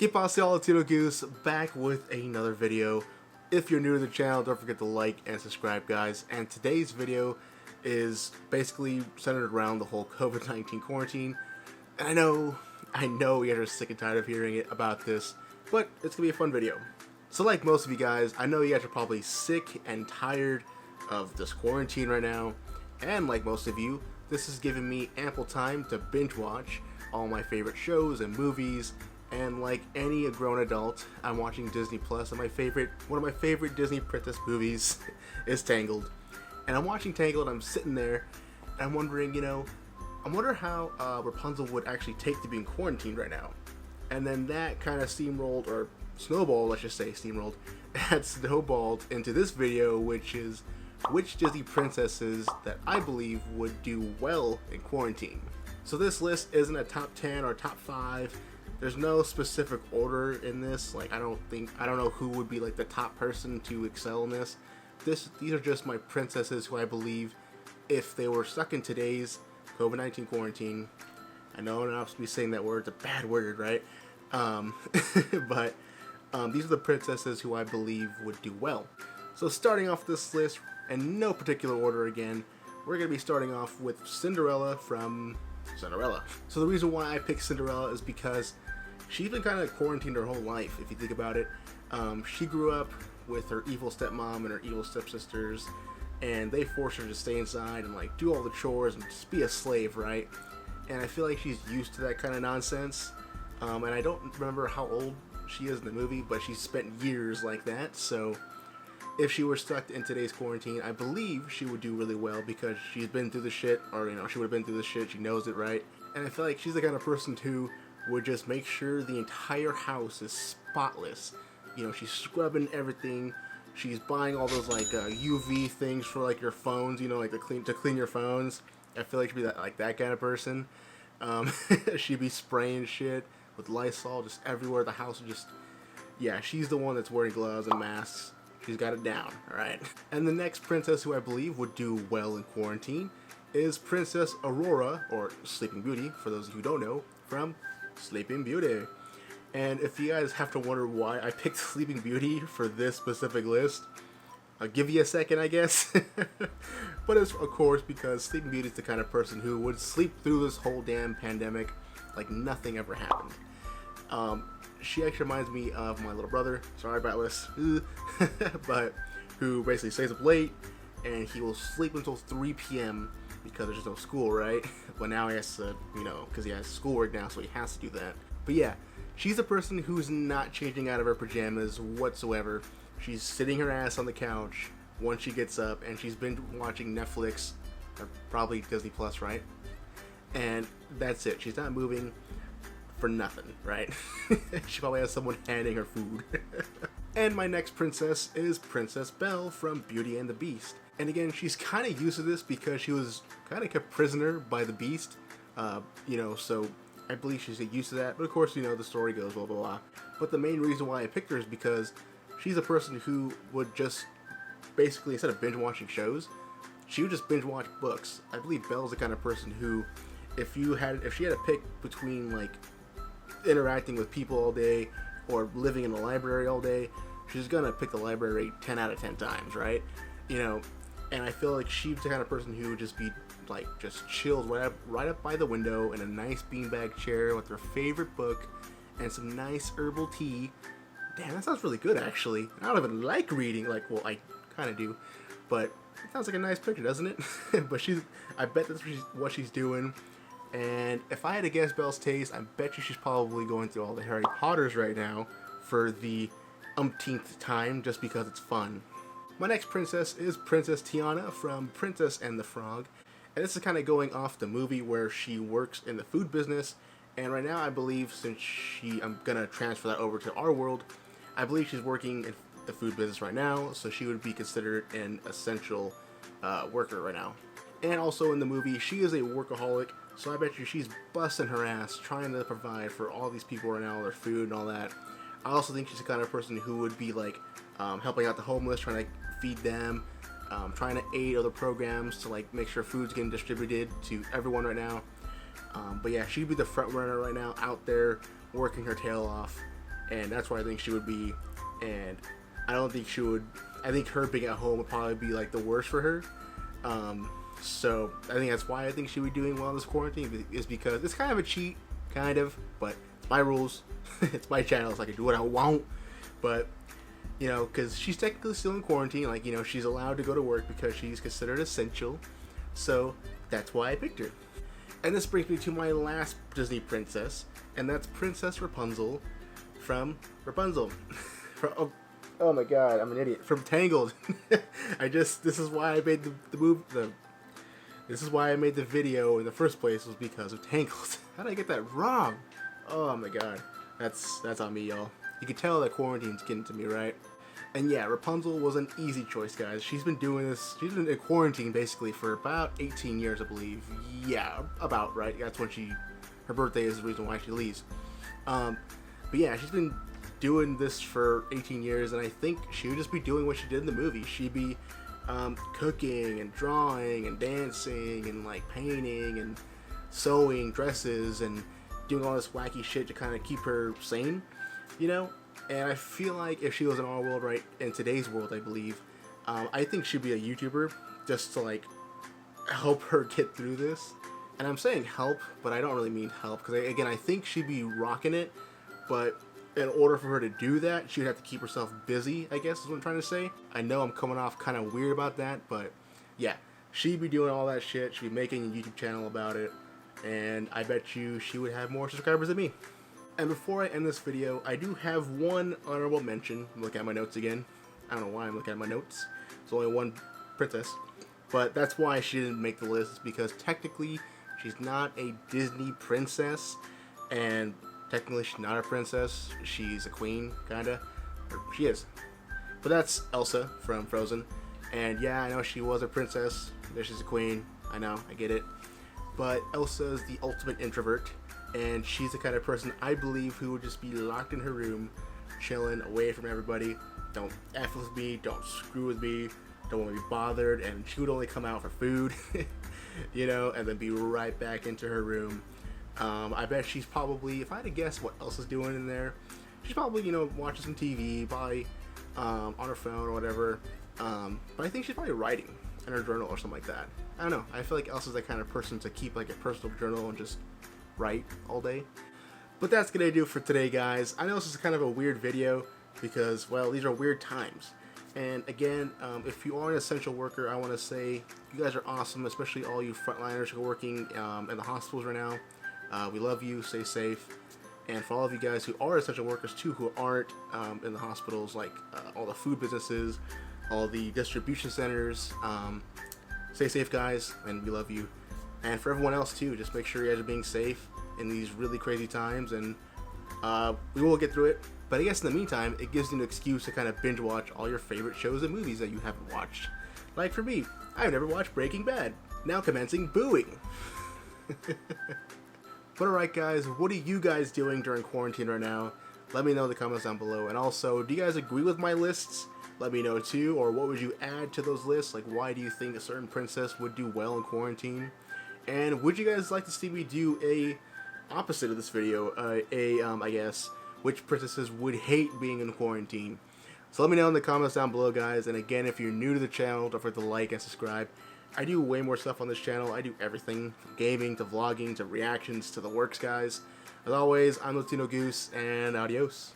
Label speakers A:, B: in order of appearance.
A: Que pase, Little Goose, back with another video. If you're new to the channel, don't forget to like and subscribe, guys. And today's video is basically centered around the whole COVID-19 quarantine. And I know you guys are sick and tired of hearing it about this, but it's gonna be a fun video. So like most of you guys, I know you guys are probably sick and tired of this quarantine right now. And like most of you, this has given me ample time to binge watch all my favorite shows and movies. And like any grown adult, I'm watching Disney Plus, and one of my favorite Disney princess movies is Tangled. And I'm watching Tangled, I'm sitting there, and I'm wondering, I wonder how Rapunzel would actually take to being quarantined right now. And then that kind of steamrolled, or snowballed, let's just say steamrolled, that snowballed into this video, which is which Disney princesses that I believe would do well in quarantine. So this list isn't a top 10 or top 5. There's no specific order in this. Like I don't know who would be like the top person to excel in this. These are just my princesses who I believe, if they were stuck in today's COVID-19 quarantine, I know I'm not supposed to be saying that word, it's a bad word, right? But these are the princesses who I believe would do well. So starting off this list, in no particular order again, we're going to be starting off with Cinderella from Cinderella. So the reason why I picked Cinderella is because she's been kind of quarantined her whole life, if you think about it. She grew up with her evil stepmom and her evil stepsisters, and they forced her to stay inside and like do all the chores and just be a slave, right? And I feel like she's used to that kind of nonsense. And I don't remember how old she is in the movie, but she spent years like that. So if she were stuck in today's quarantine, I believe she would do really well because she's been through the shit, or she would have been through the shit, she knows it, right? And I feel like she's the kind of person who would just make sure the entire house is spotless. She's scrubbing everything. She's buying all those like UV things for like your phones, like to clean your phones. I feel like she'd be that kind of person. She'd be spraying shit with Lysol just everywhere. The house would just, yeah, she's the one that's wearing gloves and masks. She's got it down, alright? And the next princess who I believe would do well in quarantine is Princess Aurora, or Sleeping Beauty, for those who don't know, from Sleeping Beauty. And if you guys have to wonder why I picked Sleeping Beauty for this specific list, I'll give you a second, I guess. But it's, of course, because Sleeping Beauty is the kind of person who would sleep through this whole damn pandemic like nothing ever happened. She actually reminds me of my little brother, sorry about this, but who basically stays up late and he will sleep until 3 p.m. because there's just no school, right? But now he has to, because he has schoolwork now, so he has to do that. But yeah, she's a person who's not changing out of her pajamas whatsoever. She's sitting her ass on the couch once she gets up, and she's been watching Netflix, or probably Disney Plus, right? And that's it. She's not moving for nothing, right? She probably has someone handing her food. And my next princess is Princess Belle from Beauty and the Beast. And again, she's kind of used to this because she was kind of kept prisoner by the Beast. So I believe she's used to that. But of course, the story goes blah, blah, blah. But the main reason why I picked her is because she's a person who would just basically, instead of binge watching shows, she would just binge watch books. I believe Belle's the kind of person who, if she had to pick between like interacting with people all day or living in the library all day, she's gonna pick the library 10 out of 10 times, right? And I feel like she's the kind of person who would just be like just chilled right up by the window in a nice beanbag chair with her favorite book and some nice herbal tea. Damn, that sounds really good, actually. I don't even like reading, well, I kind of do, but it sounds like a nice picture, doesn't it? But I bet that's what she's doing. And if I had to guess Belle's taste, I bet you she's probably going through all the Harry Potters right now for the umpteenth time just because it's fun. My next princess is Princess Tiana from Princess and the Frog. And this is kind of going off the movie where she works in the food business. And right now, I believe, since I'm going to transfer that over to our world, I believe she's working in the food business right now. So she would be considered an essential worker right now. And also in the movie, she is a workaholic. So I bet you she's busting her ass trying to provide for all these people right now, their food and all that. I also think she's the kind of person who would be like helping out the homeless, trying to feed them, trying to aid other programs to like make sure food's getting distributed to everyone right now. But yeah, she'd be the front runner right now, out there working her tail off. and that's where I think she would be. And I don't think she would. I think her being at home would probably be like the worst for her. So I think that's why I think she would be doing well in this quarantine, is because it's kind of a cheat, kind of, but it's my rules. It's my channel, so I can do what I want. But you know, because she's technically still in quarantine, like, you know, she's allowed to go to work because she's considered essential. So that's why I picked her. And this brings me to my last Disney princess, and that's Princess Rapunzel from Rapunzel. Oh my god, I'm an idiot. From Tangled. This is why I made this is why I made the video in the first place, was because of Tangled. How did I get that wrong? Oh my god. That's on me, y'all. You can tell that quarantine's getting to me, right? And yeah, Rapunzel was an easy choice, guys. She's been doing this, she's been in quarantine basically for about 18 years, I believe. Yeah, about, right? That's when her birthday is the reason why she leaves. But yeah, she's been doing this for 18 years, and I think she would just be doing what she did in the movie. She'd be cooking and drawing and dancing and like painting and sewing dresses and doing all this wacky shit to kind of keep her sane, you know? And I feel like if she was in our world, right, in today's world, I believe, I think she'd be a YouTuber just to like help her get through this. And I'm saying help, but I don't really mean help, because again, I think she'd be rocking it, but in order for her to do that, she would have to keep herself busy, I guess is what I'm trying to say. I know I'm coming off kind of weird about that, but yeah, she'd be doing all that shit. She'd be making a YouTube channel about it, and I bet you she would have more subscribers than me. And before I end this video, I do have one honorable mention. I'm looking at my notes again. I don't know why I'm looking at my notes. There's only one princess, but that's why she didn't make the list, because technically she's not a Disney princess, and technically she's not a princess. She's a queen, kinda. Or she is. But that's Elsa from Frozen. And yeah, I know she was a princess. She's a queen. I know, I get it. But Elsa is the ultimate introvert, and she's the kind of person I believe who would just be locked in her room, chilling away from everybody. Don't F with me, don't screw with me, don't want to be bothered, and she would only come out for food, you know, and then be right back into her room. I bet she's probably, if I had to guess what else is doing in there, she's probably, you know, watching some TV, probably on her phone or whatever. But I think she's probably writing in her journal or something like that. I don't know. I feel like Elsa's the kind of person to keep like a personal journal and just write all day. But that's gonna do for today, guys. I know this is kind of a weird video because, well, these are weird times. And again, if you are an essential worker, I want to say you guys are awesome, especially all you frontliners who are working in the hospitals right now. We love you. Stay safe. And for all of you guys who are essential workers too, who aren't in the hospitals, like all the food businesses, all the distribution centers, stay safe, guys, and we love you. And for everyone else too, just make sure you guys are being safe in these really crazy times, and we will get through it. But I guess in the meantime, it gives you an excuse to kind of binge watch all your favorite shows and movies that you haven't watched. Like for me, I've never watched Breaking Bad. Now commencing booing. But alright guys, what are you guys doing during quarantine right now? Let me know in the comments down below. And also, do you guys agree with my lists? Let me know too. Or what would you add to those lists? Like, why do you think a certain princess would do well in quarantine? And would you guys like to see me do a opposite of this video? I guess, which princesses would hate being in quarantine? So let me know in the comments down below, guys. And again, if you're new to the channel, don't forget to like and subscribe. I do way more stuff on this channel. I do everything from gaming to vlogging to reactions to the works, guys. As always, I'm Latino Goose, and adios.